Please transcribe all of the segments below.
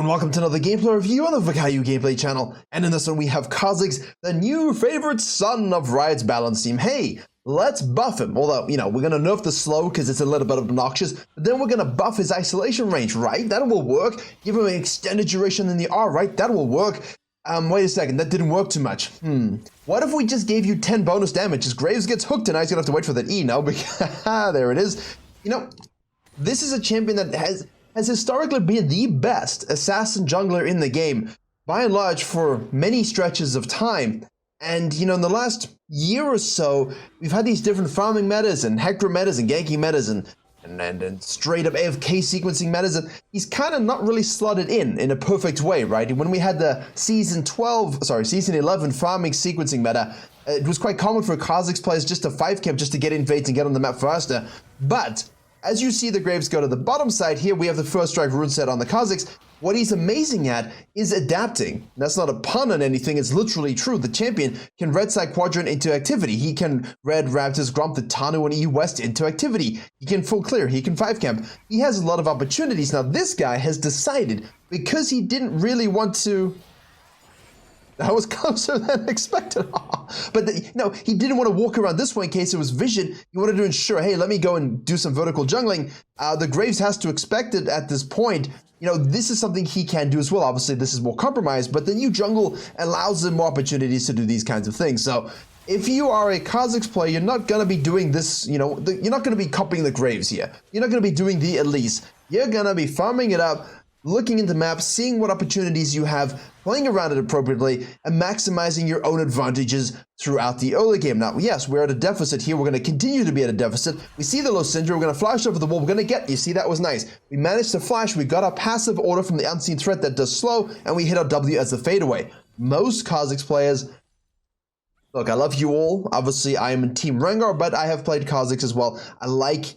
welcome to another gameplay review on the Virkayu gameplay channel. And in this one we have Kha'zix, the new favorite son of Riot's balance team. Hey, let's buff him. Although, you know, we're going to nerf the slow because it's a little bit obnoxious, but then we're going to buff his isolation range, right? That will work. Give him an extended duration in the R, right? That will work. Wait a second, that didn't work too much. What if we just gave you 10 bonus damage? As Graves gets hooked tonight, he's going to have to wait for that E, no? Because there it is. You know, this is a champion that has historically been the best assassin jungler in the game, by and large, for many stretches of time. And, you know, in the last year or so, we've had these different farming metas and Hector metas and ganking metas and straight up AFK sequencing metas, and he's kind of not really slotted in a perfect way, right? When we had the season 11 farming sequencing meta, it was quite common for Kha'zix players just to 5 camp just to get invades and get on the map faster. But as you see the Graves go to the bottom side, here we have the first strike rune set on the Kha'zix. What he's amazing at is adapting. That's not a pun on anything, it's literally true. The champion can red side quadrant into activity. He can red Raptors, Grump, the Tanu, and E West into activity. He can full clear, he can 5 camp. He has a lot of opportunities. Now this guy has decided, because he didn't really want to... That was closer than expected. But no, he didn't want to walk around this way in case it was vision. He wanted to ensure, hey, let me go and do some vertical jungling. The Graves has to expect it at this point. You know, this is something he can do as well. Obviously, this is more compromised, but the new jungle allows him more opportunities to do these kinds of things. So if you are a Kha'zix player, you're not going to be doing this, you know, you're not going to be copying the Graves here. You're not going to be doing the Elise. You're going to be farming it up, looking into maps, seeing what opportunities you have, playing around it appropriately, and maximizing your own advantages throughout the early game. Now, yes, we're at a deficit here. We're going to continue to be at a deficit. We see the low Syndra. We're going to flash over the wall. We're going to get, you see, that was nice. We managed to flash. We got our passive order from the unseen threat that does slow, and we hit our W as the fadeaway. Most Kha'zix players, look, I love you all. Obviously, I am in Team Rengar, but I have played Kha'zix as well. I like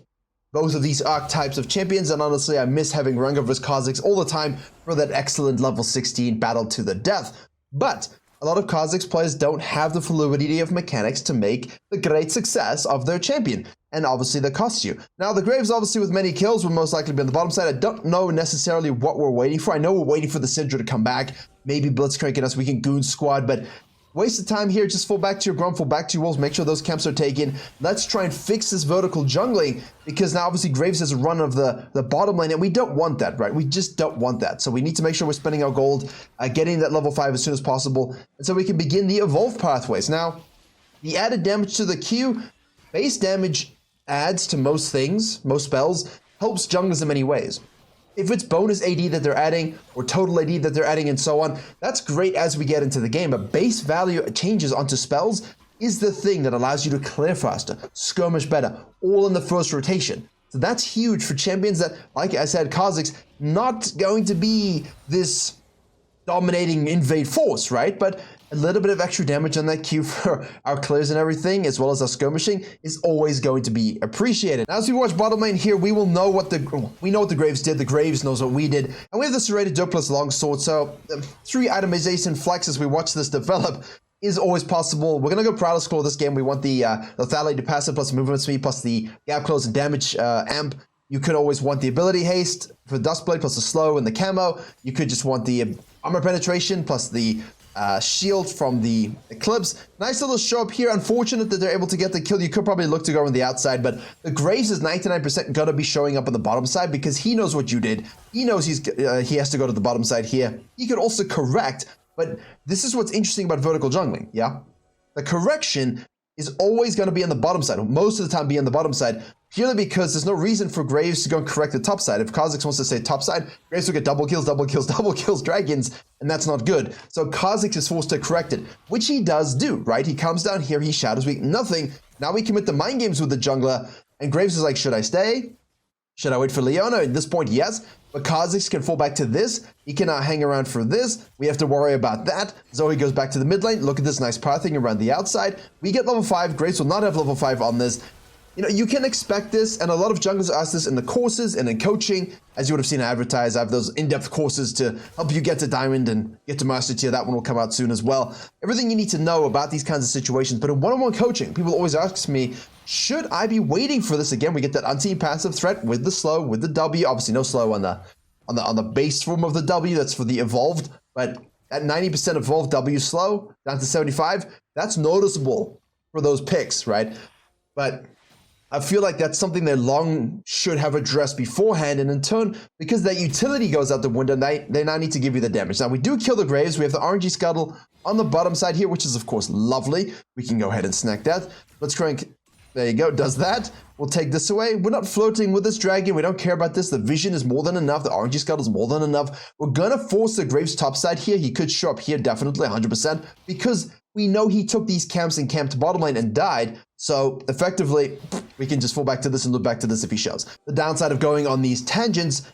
both of these archetypes of champions, and honestly, I miss having Rengar vs Kha'zix all the time for that excellent level 16 battle to the death. But a lot of Kha'zix players don't have the fluidity of mechanics to make the great success of their champion, and obviously that costs you. Now, the Graves, obviously, with many kills, will most likely be on the bottom side. I don't know necessarily what we're waiting for. I know we're waiting for the Syndra to come back, maybe blitzcranking us, we can goon squad, but waste of time here. Just fall back to your Grump, fall back to your wolves, make sure those camps are taken. Let's try and fix this vertical jungling, because now obviously Graves has a run of the bottom lane, and we don't want that, right? We just don't want that. So we need to make sure we're spending our gold, getting that level 5 as soon as possible, and so we can begin the evolve pathways. Now, the added damage to the Q, base damage adds to most things, most spells, helps junglers in many ways. If it's bonus AD that they're adding, or total AD that they're adding, and so on, that's great as we get into the game, but base value changes onto spells is the thing that allows you to clear faster, skirmish better, all in the first rotation. So that's huge for champions that, like I said, Kha'zix, not going to be this dominating invade force, right? But a little bit of extra damage on that Q for our clears and everything, as well as our skirmishing, is always going to be appreciated. Now, as we watch bottom lane here, we will know what the Graves did. The Graves knows what we did, and we have the serrated Dirk plus longsword. So 3 itemization flex as we watch this develop is always possible. We're gonna go Prowler Score this game. We want the lethality passive plus movement speed plus the gap close and damage amp. You could always want the ability haste for Duskblade plus the slow and the camo. You could just want the armor penetration plus the shield from the Eclipse. Nice little show up here. Unfortunate that they're able to get the kill. You could probably look to go on the outside, but the Graves is 99% gonna be showing up on the bottom side because he knows what you did. He knows he has to go to the bottom side here. He could also correct, but this is what's interesting about vertical jungling, yeah? The correction is always going to be on the bottom side, most of the time be on the bottom side, purely because there's no reason for Graves to go and correct the top side. If Kha'zix wants to say top side, Graves will get double kills dragons, and that's not good. So Kha'zix is forced to correct it, which he does do, right? He comes down here, he shadows, nothing. Now we commit the mind games with the jungler, and Graves is like, should I stay? Should I wait for Leona? At this point, yes. But Kha'zix can fall back to this. He cannot hang around for this. We have to worry about that. Zoe goes back to the mid lane. Look at this nice pathing around the outside. We get level 5. Graves will not have level 5 on this. You know, you can expect this, and a lot of junglers ask this in the courses and in coaching. As you would have seen advertised, I have those in-depth courses to help you get to Diamond and get to Master Tier. That one will come out soon as well. Everything you need to know about these kinds of situations. But in one-on-one coaching, people always ask me, should I be waiting for this again? We get that unseen passive threat with the slow, with the W. Obviously, no slow on the on the base form of the W. That's for the evolved, but at 90% evolved W slow down to 75, that's noticeable for those picks, right? But I feel like that's something they long should have addressed beforehand, and in turn, because that utility goes out the window, they now need to give you the damage. Now, we do kill the Graves. We have the RNG Scuttle on the bottom side here, which is, of course, lovely. We can go ahead and snack that. Let's crank. There you go, does that. We'll take this away. We're not floating with this dragon. We don't care about this. The vision is more than enough. The RNG Scuttle is more than enough. We're going to force the Graves top side here. He could show up here, definitely, 100%, because we know he took these camps and camped bottom lane and died. So effectively, we can just fall back to this and look back to this if he shows. The downside of going on these tangents,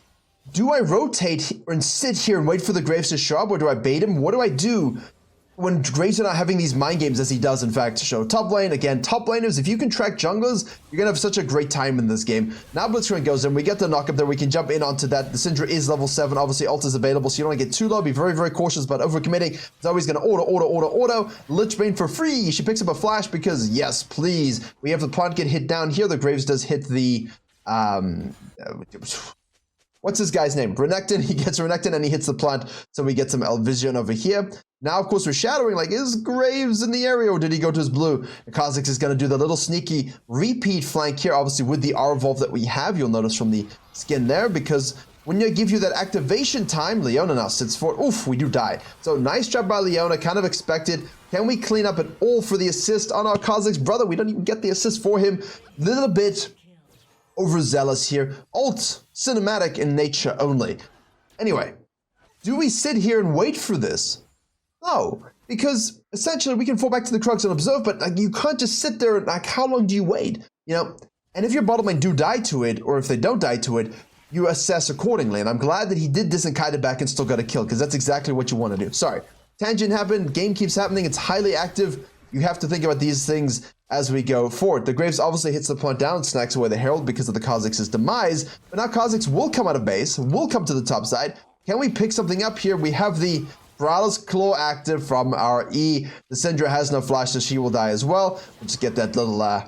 do I rotate and sit here and wait for the Graves to show up, or do I bait him? What do I do when Graves are not having these mind games, as he does, in fact, to show top lane? Again, top laners, if you can track junglers, you're going to have such a great time in this game. Now Blitzcrank goes in, we get the knock up there, we can jump in onto that. The Syndra is level 7, obviously ult is available, so you don't want to get too low. Be very, very cautious about overcommitting. It's always going to auto. Lichbane for free. She picks up a flash because, yes, please. We have the plant get hit down here. The Graves does hit the, what's this guy's name? Renekton. He gets Renekton and he hits the plant, so we get some Elvision over here. Now, of course, we're shadowing, like, is Graves in the area, or did he go to his blue? And Kha'Zix is going to do the little sneaky repeat flank here, obviously with the R-Evolve that we have. You'll notice from the skin there, because when they give you that activation time, Leona now sits for, oof, we do die. So nice job by Leona, kind of expected. Can we clean up at all for the assist on our Kha'Zix brother? We don't even get the assist for him. Little bit overzealous here. Ult, cinematic in nature only. Anyway, do we sit here and wait for this? No, because essentially we can fall back to the Krugs and observe, but like, you can't just sit there and like, how long do you wait? You know, and if your bottom lane do die to it, or if they don't die to it, you assess accordingly. And I'm glad that he did this and kited back and still got a kill, because that's exactly what you want to do. Sorry, tangent happened, game keeps happening, it's highly active. You have to think about these things as we go forward. The Graves obviously hits the point down, snacks away the Herald because of the Kha'Zix's demise, but now Kha'Zix will come out of base, will come to the top side. Can we pick something up here? We have the Brala's Claw active from our E. The Syndra has no flash, so she will die as well. We'll just get that little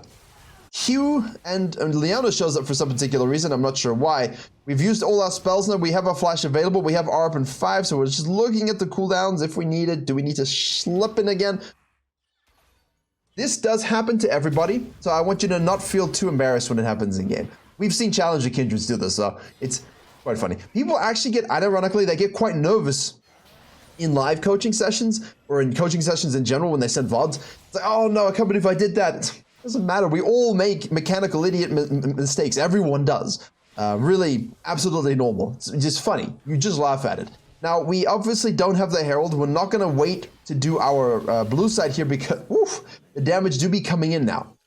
Q, and Leona shows up for some particular reason. I'm not sure why. We've used all our spells now. We have our flash available. We have R up in 5, so we're just looking at the cooldowns if we need it. Do we need to slip in again? This does happen to everybody, so I want you to not feel too embarrassed when it happens in game. We've seen Challenger Kindreds do this, so it's quite funny. People actually get, ironically, they get quite nervous in live coaching sessions, or in coaching sessions in general when they send VODs. It's like, oh no, I can't believe I did that. It doesn't matter. We all make mechanical idiot mistakes. Everyone does. Really, absolutely normal. It's just funny. You just laugh at it. Now, we obviously don't have the Herald. We're not going to wait to do our blue side here because the damage do be coming in now.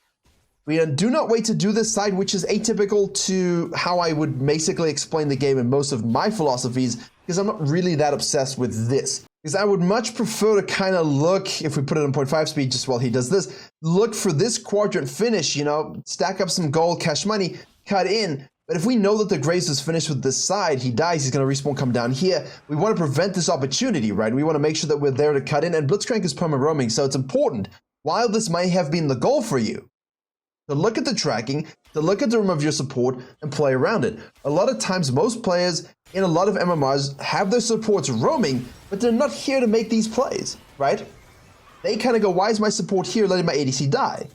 We do not wait to do this side, which is atypical to how I would basically explain the game in most of my philosophies, because I'm not really that obsessed with this. Because I would much prefer to kind of look, if we put it in 0.5 speed just while he does this, look for this quadrant finish, you know, stack up some gold, cash money, cut in. But if we know that the Graves is finished with this side, he dies, he's going to respawn, come down here. We want to prevent this opportunity, right? We want to make sure that we're there to cut in, and Blitzcrank is perma roaming, so it's important. While this may have been the goal for you, to look at the tracking, to look at the room of your support, and play around it. A lot of times, most players in a lot of MMRs have their supports roaming, but they're not here to make these plays, right? They kind of go, why is my support here letting my ADC die?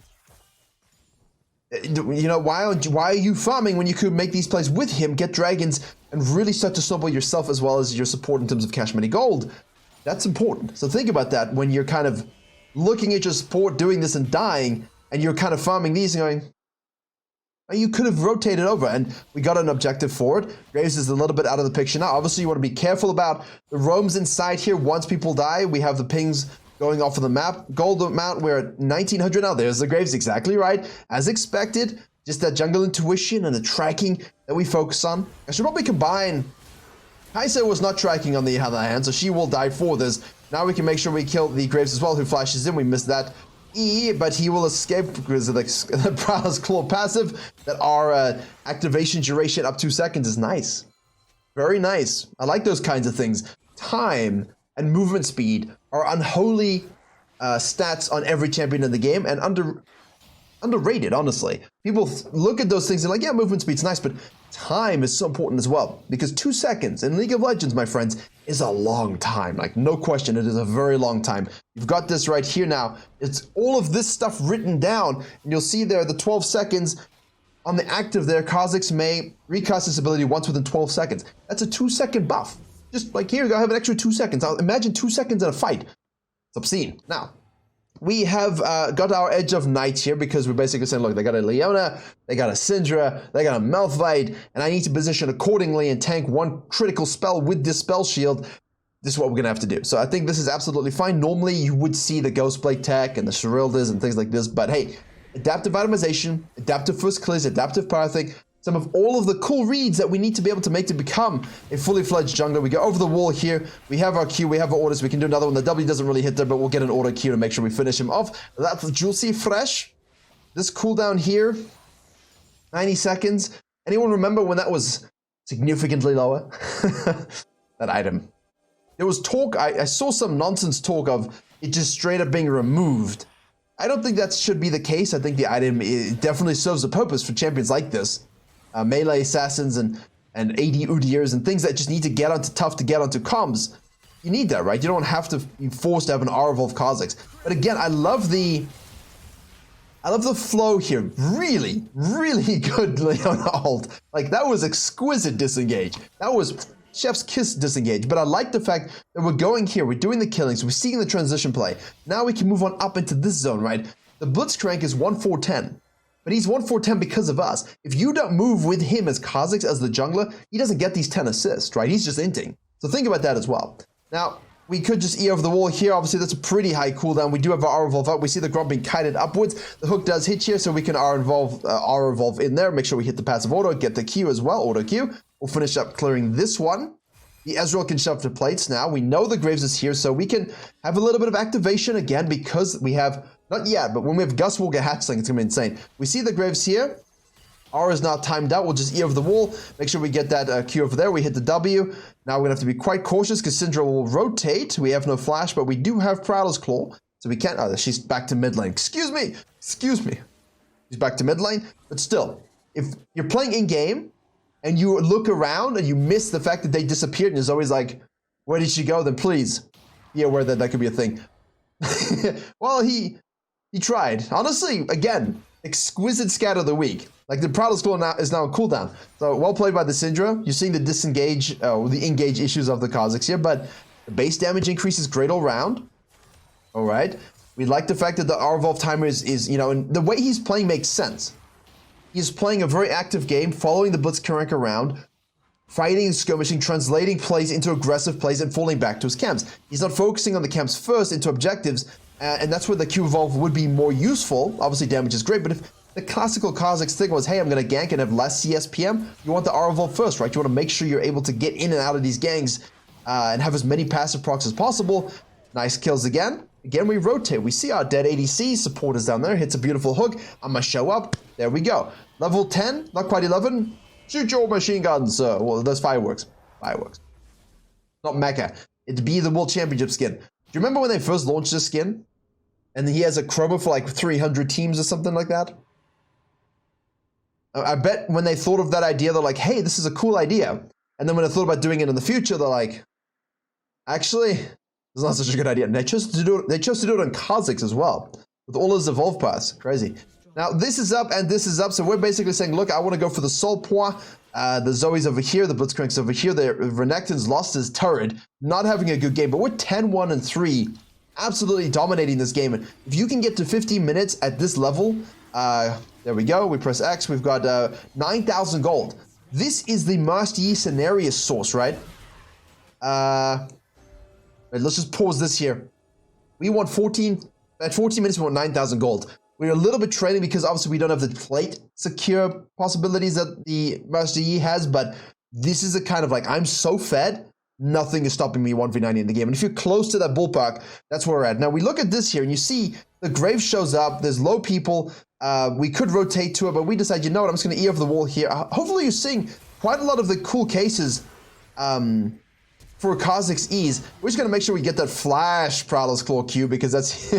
You know, why are you farming when you could make these plays with him, get dragons, and really start to snowball yourself as well as your support in terms of cash money gold? That's important. So think about that when you're kind of looking at your support doing this and dying, and you're kind of farming these and going, oh, you could have rotated over, and we got an objective for it. Graves is a little bit out of the picture now. Obviously, you want to be careful about the roams inside here. Once people die, we have the pings going off of the map. Gold amount, we're at 1900 now. There's the Graves, exactly right. As expected, just that jungle intuition and the tracking that we focus on. I should probably combine. Kai'Sa was not tracking on the other hand, so she will die for this. Now we can make sure we kill the Graves as well, who flashes in. We missed that. But he will escape because of the Prowler's Claw passive. That our activation duration up 2 seconds is nice. Very nice. I like those kinds of things. Time and movement speed are unholy stats on every champion in the game, and underrated, honestly. People look at those things and like, yeah, movement speed's nice, but time is so important as well. Because 2 seconds in League of Legends, my friends, is a long time. Like, no question, it is a very long time. You've got this right here now. It's all of this stuff written down, and you'll see there the 12 seconds on the active there. Kha'Zix may recast this ability once within 12 seconds. That's a 2-second buff. Just like here, you go, have an extra 2 seconds. Imagine 2 seconds in a fight. It's obscene. Now, we have got our Edge of Night here because we're basically saying, look, they got a Leona, they got a Syndra, they got a Malphite, and I need to position accordingly and tank one critical spell with this spell shield. This is what we're going to have to do. So I think this is absolutely fine. Normally, you would see the Ghostblade tech and the Sherildas and things like this, but hey, adaptive itemization, adaptive first clears, adaptive pathing, some of all of the cool reads that we need to be able to make to become a fully fledged jungler. We go over the wall here. We have our Q, we have our orders. We can do another one. The W doesn't really hit there, but we'll get an auto Q to make sure we finish him off. That's juicy fresh. This cooldown here, 90 seconds. Anyone remember when that was significantly lower? That item. There was talk, I saw some nonsense talk of it just straight up being removed. I don't think that should be the case. I think the item definitely serves a purpose for champions like this. Melee assassins and AD Udyrs and things that just need to get onto tough to get onto comms. You need that, right? You don't have to be forced to have an R evolve Kha'Zix. But again, I love the flow here. Really, really good Leona ult. Like, that was exquisite disengage. That was chef's kiss disengage. But I like the fact that we're going here, we're doing the killings, we're seeing the transition play. Now we can move on up into this zone, right? The Blitzcrank is 1-4-10. But he's 1-4-10 because of us. If you don't move with him as Kha'Zix, as the jungler, he doesn't get these 10 assists, right? He's just inting. So think about that as well. Now, we could just E over the wall here. Obviously, that's a pretty high cooldown. We do have our R evolve up. We see the Gromp being kited upwards. The hook does hit here, so we can R evolve in there. Make sure we hit the passive auto, get the Q as well, auto Q. We'll finish up clearing this one. The Ezreal can shove to plates now. We know the Graves is here, so we can have a little bit of activation again because we have, not yet, but when we have Gus Wolga Hatchling, it's going to be insane. We see the Graves here. R is not timed out. We'll just E over the wall. Make sure we get that Q over there. We hit the W. Now we're going to have to be quite cautious because Syndra will rotate. We have no flash, but we do have Prowler's Claw. So we can't... Oh, she's back to mid lane. Excuse me. Excuse me. She's back to mid lane. But still, if you're playing in-game and you look around and you miss the fact that they disappeared and it's always like, where did she go? Then please be aware that that could be a thing. Well, he tried. Honestly, again, exquisite scat of the week. Like, the Prowler's Claw is now a cooldown. So, well played by the Syndra. You're seeing the disengage, the engage issues of the Kha'Zix here, but the base damage increase is great all round. All right. We like the fact that the R-Evolve timer is, you know, and the way he's playing makes sense. He's playing a very active game, following the Blitzcrank around, fighting and skirmishing, translating plays into aggressive plays, and falling back to his camps. He's not focusing on the camps first into objectives, and that's where the Q-Evolve would be more useful. Obviously, damage is great, but if the classical Kha'Zix thing was, hey, I'm going to gank and have less CSPM, you want the R-Evolve first, right? You want to make sure you're able to get in and out of these ganks and have as many passive procs as possible. Nice kills again. Again, we rotate. We see our dead ADC. Support is down there. Hits a beautiful hook. I'm going to show up. There we go. Level 10, not quite 11. Shoot your machine guns. Well, those fireworks. Fireworks. Not mecha. It'd be the World Championship skin. Do you remember when they first launched this skin? And he has a Chroma for like 300 teams or something like that? I bet when they thought of that idea, they're like, hey, this is a cool idea. And then when they thought about doing it in the future, they're like, actually, it's not such a good idea. And they chose to do it on Kha'Zix as well, with all his evolve paths. Crazy. Now, this is up and this is up. So we're basically saying, look, I want to go for the Soul Pois. The Zoe's over here. The Blitzcrank's over here. The Renekton's lost his turret. Not having a good game, but we're 10-1-3. Absolutely dominating this game. And if you can get to 15 minutes at this level, there we go. We press X. We've got 9,000 gold. This is the Master Yi scenario source, right? Let's just pause this here. We want 14 minutes, we want 9,000 gold. We're a little bit trailing because obviously we don't have the plate secure possibilities that the Master Yi has, but this is a kind of like, I'm so fed, nothing is stopping me 1v90 in the game. And if you're close to that ballpark, that's where we're at. Now we look at this here and you see the Grave shows up, there's low people, we could rotate to it, but we decide, you know what, I'm just going to E over the wall here. Hopefully you're seeing quite a lot of the cool cases for Kha'zix E's, we're just going to make sure we get that flash Prowler's Claw Q, because that's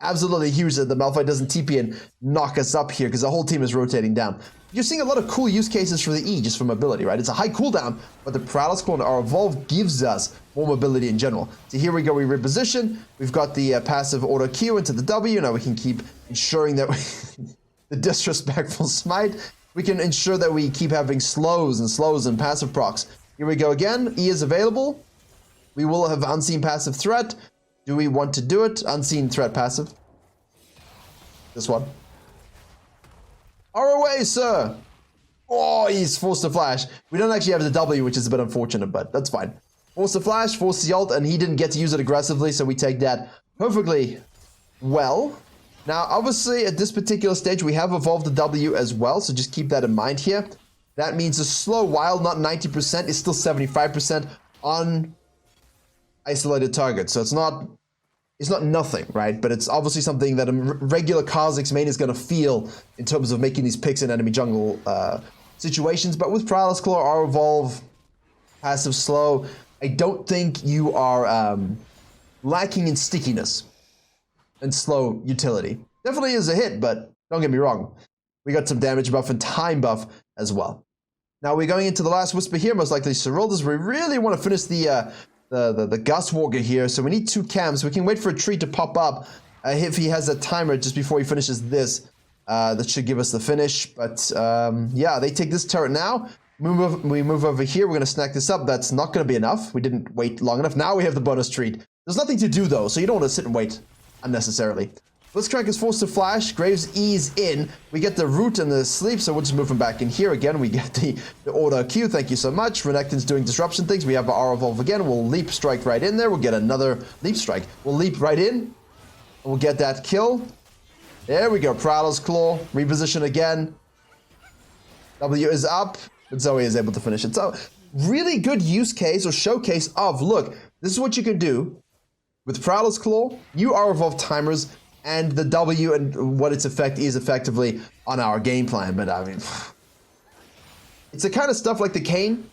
absolutely huge that the Malphite doesn't TP and knock us up here, because the whole team is rotating down. You're seeing a lot of cool use cases for the E just from mobility, right? It's a high cooldown, but the Prowler's Claw and our Evolve gives us more mobility in general. So here we go, we reposition. We've got the passive auto Q into the W. Now we can keep ensuring that the disrespectful smite. We can ensure that we keep having slows and passive procs. Here we go again. E is available. We will have unseen passive threat. Do we want to do it? Unseen threat passive. This one. ROA, sir! Oh, he's forced to flash. We don't actually have the W, which is a bit unfortunate, but that's fine. Forced to flash, forced the ult, and he didn't get to use it aggressively, so we take that perfectly well. Now, obviously, at this particular stage, we have evolved the W as well, so just keep that in mind here. That means a slow, while not 90%, is still 75% on isolated targets. So it's not nothing, right? But it's obviously something that a regular Kha'zix main is going to feel in terms of making these picks in enemy jungle situations. But with Prowler's Claw, our evolve, passive slow, I don't think you are lacking in stickiness and slow utility. Definitely is a hit, but don't get me wrong. We got some damage buff and time buff as well. Now we're going into the last whisper here, most likely Cyrilda's. We really want to finish the Gust Walker here, so we need 2 cams. We can wait for a tree to pop up if he has a timer just before he finishes this. That should give us the finish. But yeah, they take this turret now. We move over here. We're going to snack this up. That's not going to be enough. We didn't wait long enough. Now we have the bonus treat. There's nothing to do though, so you don't want to sit and wait unnecessarily. Blitzcrank is forced to flash. Graves E's in. We get the root and the sleep, so we'll just move him back in here again. We get the auto Q. Thank you so much. Renekton's doing disruption things. We have our evolve again. We'll leap strike right in there. We'll get another leap strike. We'll leap right in. We'll get that kill. There we go. Prowler's Claw. Reposition again. W is up. But Zoe is able to finish it. So really good use case or showcase of, look, this is what you can do with Prowler's Claw, new R evolve timers, and the W and what its effect is effectively on our game plan. But I mean, it's the kind of stuff like the Kayn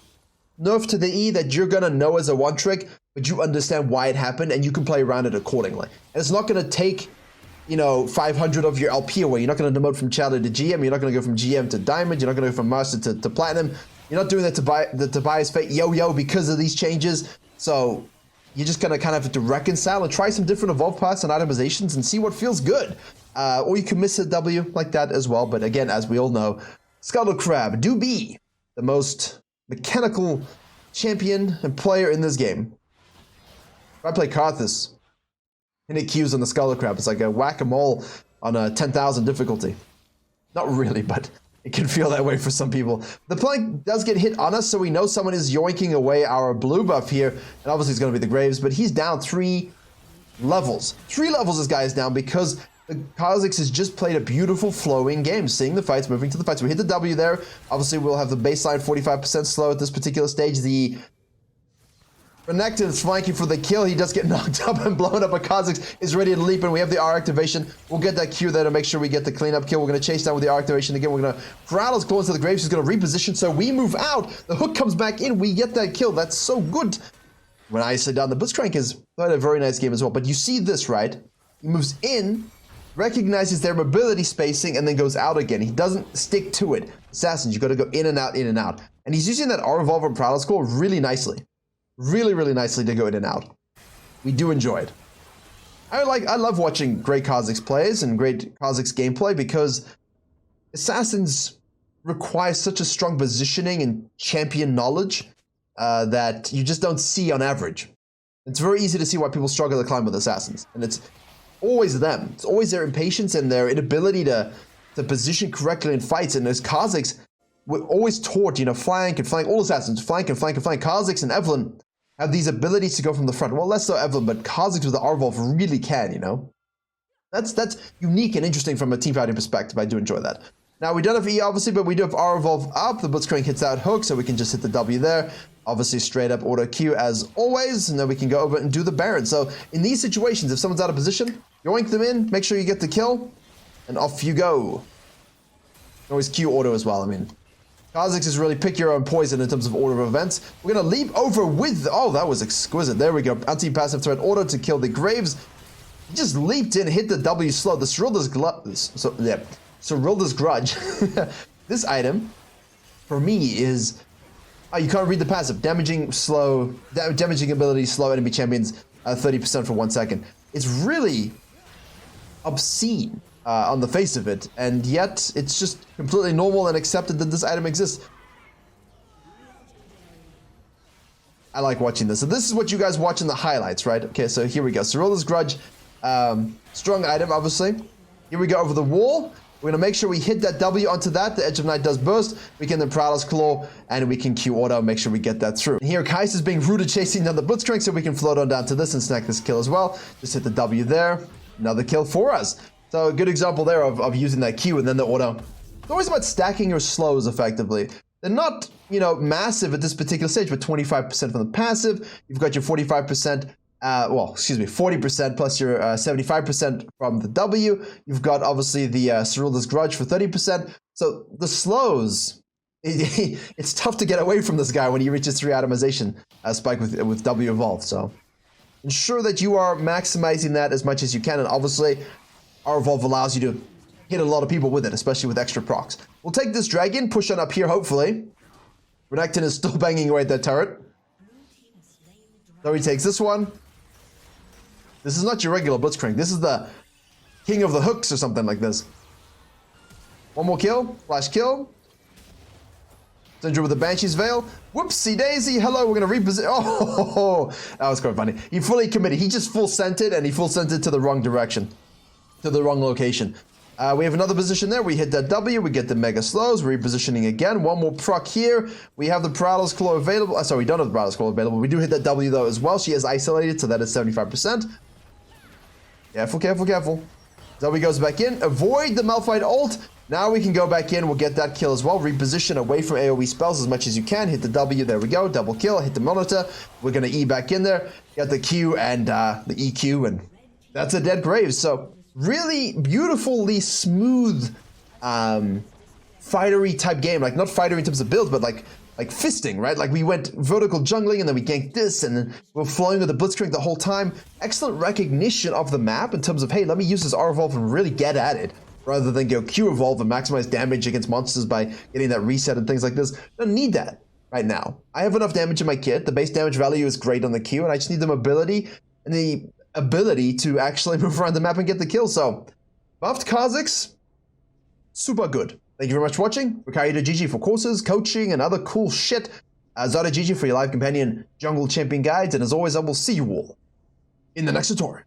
nerf to the E that you're gonna know as a one trick, but you understand why it happened and you can play around it accordingly. And it's not gonna take, you know, 500 of your LP away. You're not gonna demote from Challenger to GM. You're not gonna go from GM to Diamond. You're not gonna go from Master to Platinum. You're not doing that to Tobias Fate yo-yo because of these changes. So you're just gonna kind of have to reconcile and try some different evolve paths and itemizations and see what feels good. Or you can miss a W like that as well. But again, as we all know, Scuttle Crab do be the most mechanical champion and player in this game. If I play Karthus and it queues on the Scuttle Crab, it's like a whack-a-mole on a 10,000 difficulty. Not really, but it can feel that way for some people. The plank does get hit on us, so we know someone is yoinking away our blue buff here. And obviously it's going to be the Graves, but he's down 3 levels. 3 levels this guy is down because the Kha'zix has just played a beautiful flowing game, seeing the fights, moving to the fights. We hit the W there. Obviously we'll have the baseline 45% slow at this particular stage. The Renekton is flanking for the kill. He does get knocked up and blown up, but Kha'zix is ready to leap, and we have the R activation. We'll get that Q there to make sure we get the cleanup kill. We're going to chase down with the R activation again. We're going to Prowler's Claw into the Graves. He's going to reposition, so we move out. The hook comes back in. We get that kill. That's so good. When I sit down, the Blitzcrank has played a very nice game as well. But you see this, right? He moves in, recognizes their mobility spacing, and then goes out again. He doesn't stick to it. Assassins, you got to go in and out, in and out. And he's using that R Revolver and Prowler's Claw really nicely. Really, really nicely to go in and out. We do enjoy it. I love watching great Kha'zix plays and great Kha'zix gameplay because Assassins require such a strong positioning and champion knowledge that you just don't see on average. It's very easy to see why people struggle to climb with Assassins. And it's always them. It's always their impatience and their inability to position correctly in fights. And as Kha'zix, we're always taught, you know, flank and flank. All Assassins, flank and flank and flank. Kha'zix and Evelyn have these abilities to go from the front. Well, less so Evelyn, but Kha'zix with the R-Volve really can, you know? That's unique and interesting from a team fighting perspective. I do enjoy that. Now, we don't have E, obviously, but we do have R-Volve up. The Blitzcrank hits that hook, so we can just hit the W there. Obviously, straight up auto Q as always, and then we can go over and do the Baron. So, in these situations, if someone's out of position, yoink them in, make sure you get the kill, and off you go. Always Q auto as well, I mean. Kha'zix is really pick your own poison in terms of order of events. We're going to leap over with... Oh, that was exquisite. There we go. Anti-passive threat order to kill the Graves. He just leaped in, hit the W slow. The Cyrilda's Grudge. This item, for me, is... Oh, you can't read the passive. Damaging ability, slow enemy champions 30% for 1 second. It's really obscene on the face of it, and yet it's just completely normal and accepted that this item exists. I like watching this. So this is what you guys watch in the highlights, right? Okay, so here we go. Cyrilda's Grudge, strong item, obviously. Here we go over the wall. We're going to make sure we hit that W onto that. The Edge of Night does burst. We can then Prowler's Claw, and we can Q auto, make sure we get that through. And here, Kais is being rooted, chasing down the Blitzcrank, so we can float on down to this and snack this kill as well. Just hit the W there. Another kill for us. So a good example there of using that Q and then the auto. It's always about stacking your slows effectively. They're not, you know, massive at this particular stage, but 25% from the passive. You've got your 45%. 40% plus your 75% from the W. You've got obviously the Cyrilda's Grudge for 30%. So the slows, it's tough to get away from this guy when he reaches 3 atomization spike with W evolved. So ensure that you are maximizing that as much as you can. And obviously, our evolve allows you to hit a lot of people with it, especially with extra procs. We'll take this dragon, push on up here, hopefully. Renekton is still banging away at that turret. So he takes this one. This is not your regular Blitzcrank. This is the king of the hooks or something like this. One more kill. Flash kill. Syndra with the Banshee's Veil. Whoopsie daisy. Hello, we're going to reposition. Oh, that was quite funny. He fully committed. He just full scented and he full scented to the wrong direction. To the wrong location. We have another position there. We hit that W. We get the Mega Slows. Repositioning again. One more proc here. We have the Prowler's Claw available. Sorry, we don't have the Prowler's Claw available. We do hit that W though as well. She is isolated, so that is 75%. Careful, careful, careful. Zoe goes back in. Avoid the Malphite ult. Now we can go back in. We'll get that kill as well. Reposition away from AoE spells as much as you can. Hit the W. There we go. Double kill. Hit the monitor. We're going to E back in there. Get the Q and the EQ. And that's a dead Graves. So really beautifully smooth fightery type game. Like not fightery in terms of build, but like fisting, right? Like we went vertical jungling and then we ganked this and then we're flowing with the Blitzcrank the whole time. Excellent recognition of the map in terms of, hey, let me use this R evolve and really get at it rather than go Q evolve and maximize damage against monsters by getting that reset and things like this. I don't need that right now. I have enough damage in my kit. The base damage value is great on the Q and I just need the mobility and the ability to actually move around the map and get the kill. So buffed Kha'zix, super good. Thank you very much for watching. Virkayu GG for courses, coaching, and other cool shit. Zada GG for your live companion jungle champion guides. And as always, I will see you all in the next tutorial.